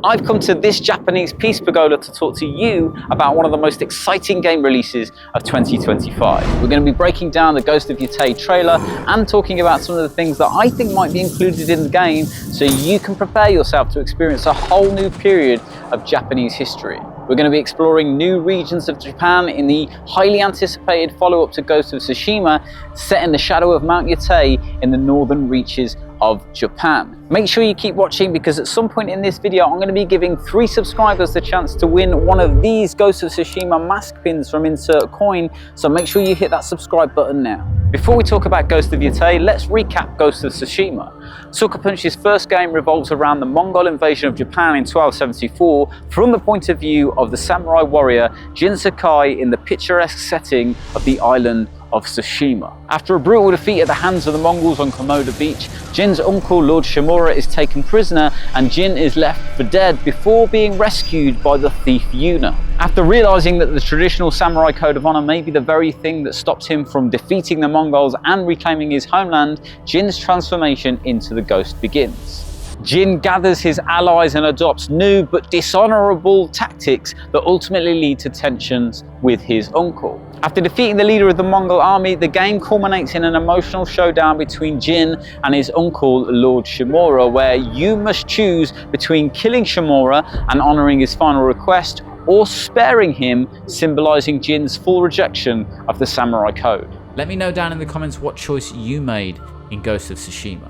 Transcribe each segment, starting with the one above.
I've come to this Japanese Peace Pagoda to talk to you about one of the most exciting game releases of 2025. We're going to be breaking down the Ghost of Yotei trailer and talking about some of the things that I think might be included in the game so you can prepare yourself to experience a whole new period of Japanese history. We're going to be exploring new regions of Japan in the highly anticipated follow-up to Ghost of Tsushima, set in the shadow of Mount Yotei in the northern reaches of Japan. Make sure you keep watching because at some point in this video I'm going to be giving 3 subscribers the chance to win one of these Ghost of Tsushima mask pins from Insert Coin, so make sure you hit that subscribe button now. Before we talk about Ghost of Yotei, let's recap Ghost of Tsushima. Sucker Punch's first game revolves around the Mongol invasion of Japan in 1274 from the point of view of the samurai warrior Jin Sakai in the picturesque setting of the island of Tsushima. After a brutal defeat at the hands of the Mongols on Komoda Beach, Jin's uncle Lord Shimura is taken prisoner and Jin is left for dead before being rescued by the thief Yuna. After realizing that the traditional samurai code of honor may be the very thing that stops him from defeating the Mongols and reclaiming his homeland, Jin's transformation into the ghost begins. Jin gathers his allies and adopts new but dishonorable tactics that ultimately lead to tensions with his uncle. After defeating the leader of the Mongol army, the game culminates in an emotional showdown between Jin and his uncle Lord Shimura, where you must choose between killing Shimura and honoring his final request, or sparing him, symbolizing Jin's full rejection of the samurai code. Let me know down in the comments what choice you made in Ghost of Tsushima.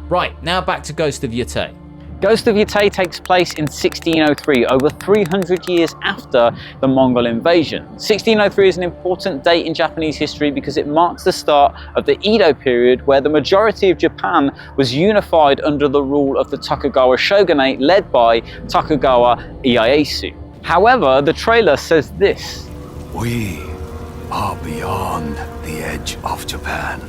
Right, now back to Ghost of Yotei. Ghost of Yotei takes place in 1603, over 300 years after the Mongol invasion. 1603 is an important date in Japanese history because it marks the start of the Edo period, where the majority of Japan was unified under the rule of the Tokugawa shogunate led by Tokugawa Ieyasu. However, the trailer says this: "We are beyond the edge of Japan."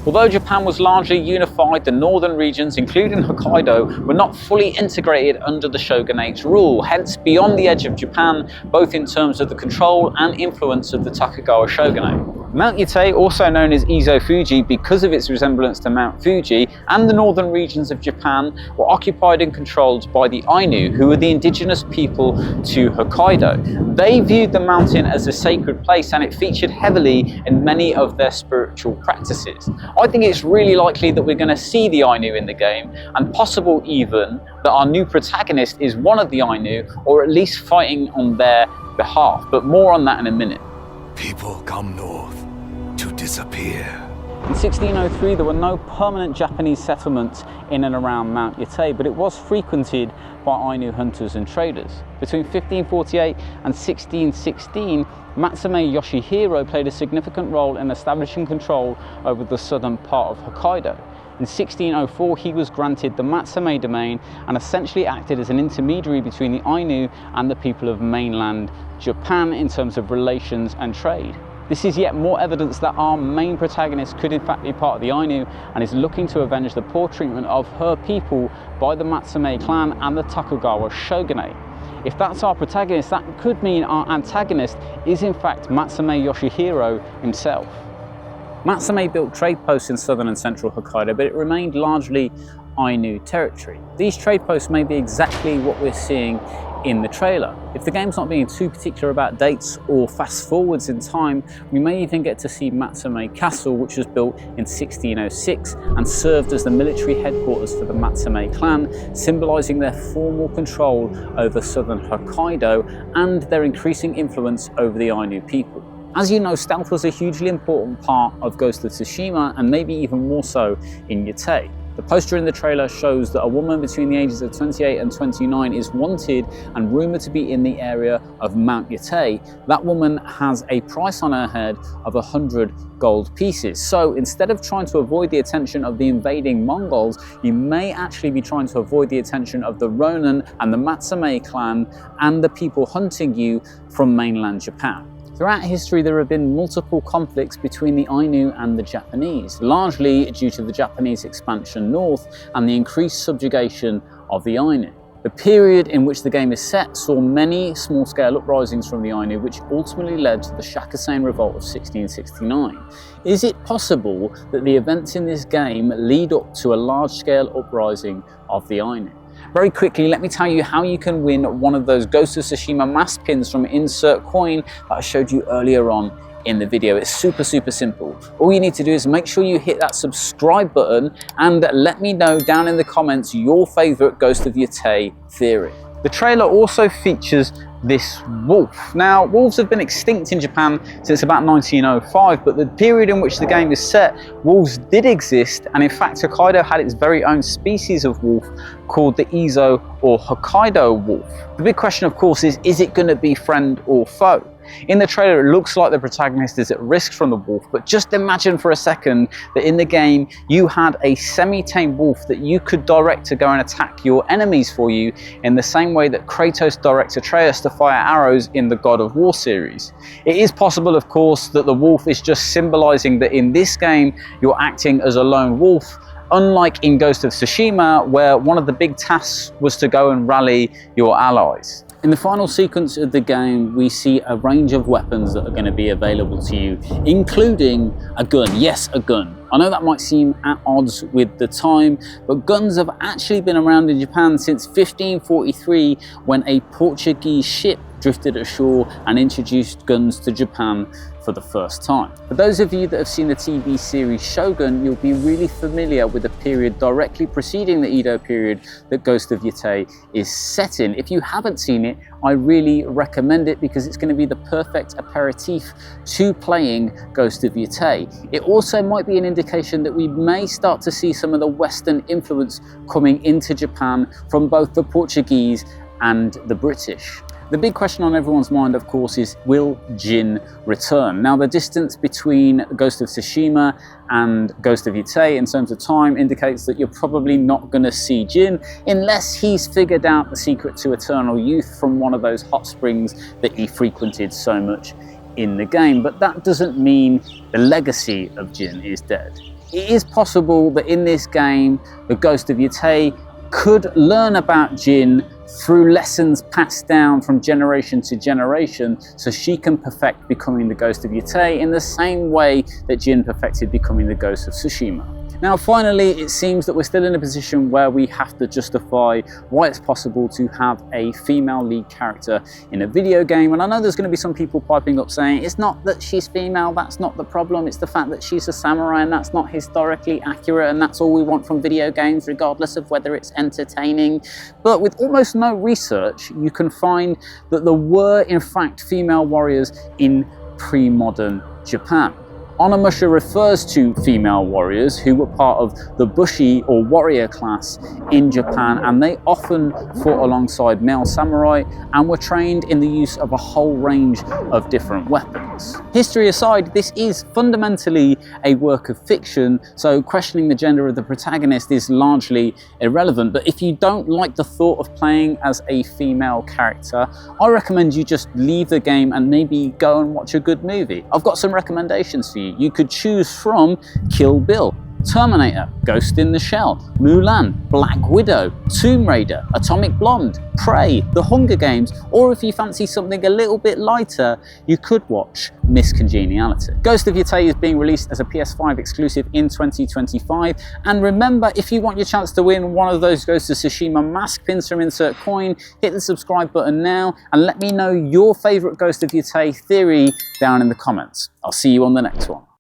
Although Japan was largely unified, the northern regions, including Hokkaido, were not fully integrated under the shogunate's rule, hence beyond the edge of Japan, both in terms of the control and influence of the Tokugawa shogunate. Mount Yotei, also known as Izo Fuji because of its resemblance to Mount Fuji, and the northern regions of Japan were occupied and controlled by the Ainu, who were the indigenous people to Hokkaido. They viewed the mountain as a sacred place and it featured heavily in many of their spiritual practices. I think it's really likely that we're going to see the Ainu in the game, and possible even that our new protagonist is one of the Ainu, or at least fighting on their behalf, but more on that in a minute. People come north to disappear. In 1603, there were no permanent Japanese settlements in and around Mount Yotei, but it was frequented by Ainu hunters and traders. Between 1548 and 1616, Matsumae Yoshihiro played a significant role in establishing control over the southern part of Hokkaido. In 1604, he was granted the Matsumae domain and essentially acted as an intermediary between the Ainu and the people of mainland Japan in terms of relations and trade. This is yet more evidence that our main protagonist could in fact be part of the Ainu and is looking to avenge the poor treatment of her people by the Matsumae clan and the Tokugawa shogunate. If that's our protagonist, that could mean our antagonist is in fact Matsumae Yoshihiro himself. Matsumae built trade posts in southern and central Hokkaido, but it remained largely Ainu territory. These trade posts may be exactly what we're seeing in the trailer. If the game's not being too particular about dates or fast forwards in time, we may even get to see Matsumae Castle, which was built in 1606 and served as the military headquarters for the Matsumae clan, symbolizing their formal control over southern Hokkaido and their increasing influence over the Ainu people. As you know, stealth was a hugely important part of Ghost of Tsushima, and maybe even more so in Yotei. The poster in the trailer shows that a woman between the ages of 28 and 29 is wanted and rumoured to be in the area of Mount Yotei. That woman has a price on her head of 100 gold pieces. So instead of trying to avoid the attention of the invading Mongols, you may actually be trying to avoid the attention of the Ronin and the Matsumae clan and the people hunting you from mainland Japan. Throughout history, there have been multiple conflicts between the Ainu and the Japanese, largely due to the Japanese expansion north and the increased subjugation of the Ainu. The period in which the game is set saw many small-scale uprisings from the Ainu, which ultimately led to the Shakusei Revolt of 1669. Is it possible that the events in this game lead up to a large-scale uprising of the Ainu? Very quickly, let me tell you how you can win one of those Ghost of Tsushima mask pins from Insert Coin that I showed you earlier on in the video. It's super simple. All you need to do is make sure you hit that subscribe button and let me know down in the comments your favorite Ghost of Yotei theory. The trailer also features this wolf. Now, wolves have been extinct in Japan since about 1905, but the period in which the game is set, wolves did exist, and in fact Hokkaido had its very own species of wolf called the Izo or Hokkaido wolf. The big question, of course, is it going to be friend or foe? In the trailer, it looks like the protagonist is at risk from the wolf, but just imagine for a second that in the game you had a semi-tame wolf that you could direct to go and attack your enemies for you in the same way that Kratos directs Atreus to fire arrows in the God of War series. It is possible, of course, that the wolf is just symbolizing that in this game you're acting as a lone wolf, unlike in Ghost of Tsushima, where one of the big tasks was to go and rally your allies. In the final sequence of the game, we see a range of weapons that are going to be available to you, including a gun. Yes, a gun. I know that might seem at odds with the time, but guns have actually been around in Japan since 1543, when a Portuguese ship drifted ashore and introduced guns to Japan for the first time. For those of you that have seen the TV series Shogun, you'll be really familiar with the period directly preceding the Edo period that Ghost of Yotei is set in. If you haven't seen it, I really recommend it because it's going to be the perfect aperitif to playing Ghost of Yotei. It also might be an indication that we may start to see some of the Western influence coming into Japan from both the Portuguese and the British. The big question on everyone's mind, of course, is will Jin return? Now, the distance between Ghost of Tsushima and Ghost of Yotei in terms of time indicates that you're probably not going to see Jin unless he's figured out the secret to eternal youth from one of those hot springs that he frequented so much in the game. But that doesn't mean the legacy of Jin is dead. It is possible that in this game, the Ghost of Yotei could learn about Jin through lessons passed down from generation to generation, so she can perfect becoming the Ghost of Yotei in the same way that Jin perfected becoming the Ghost of Tsushima. Now, finally, it seems that we're still in a position where we have to justify why it's possible to have a female lead character in a video game. And I know there's going to be some people piping up saying, it's not that she's female, that's not the problem, it's the fact that she's a samurai and that's not historically accurate and that's all we want from video games, regardless of whether it's entertaining. But with almost no research, you can find that there were, in fact, female warriors in pre-modern Japan. Onimusha refers to female warriors who were part of the Bushi or warrior class in Japan, and they often fought alongside male samurai and were trained in the use of a whole range of different weapons. History aside, this is fundamentally a work of fiction, so questioning the gender of the protagonist is largely irrelevant. But if you don't like the thought of playing as a female character, I recommend you just leave the game and maybe go and watch a good movie. I've got some recommendations for you. You could choose from Kill Bill, Terminator, Ghost in the Shell, Mulan, Black Widow, Tomb Raider, Atomic Blonde, Prey, The Hunger Games, or if you fancy something a little bit lighter, you could watch Miss Congeniality. Ghost of Yotei is being released as a PS5 exclusive in 2025, and remember, if you want your chance to win one of those Ghost of Tsushima mask pins from Insert Coin, hit the subscribe button now and let me know your favourite Ghost of Yotei theory down in the comments. I'll see you on the next one.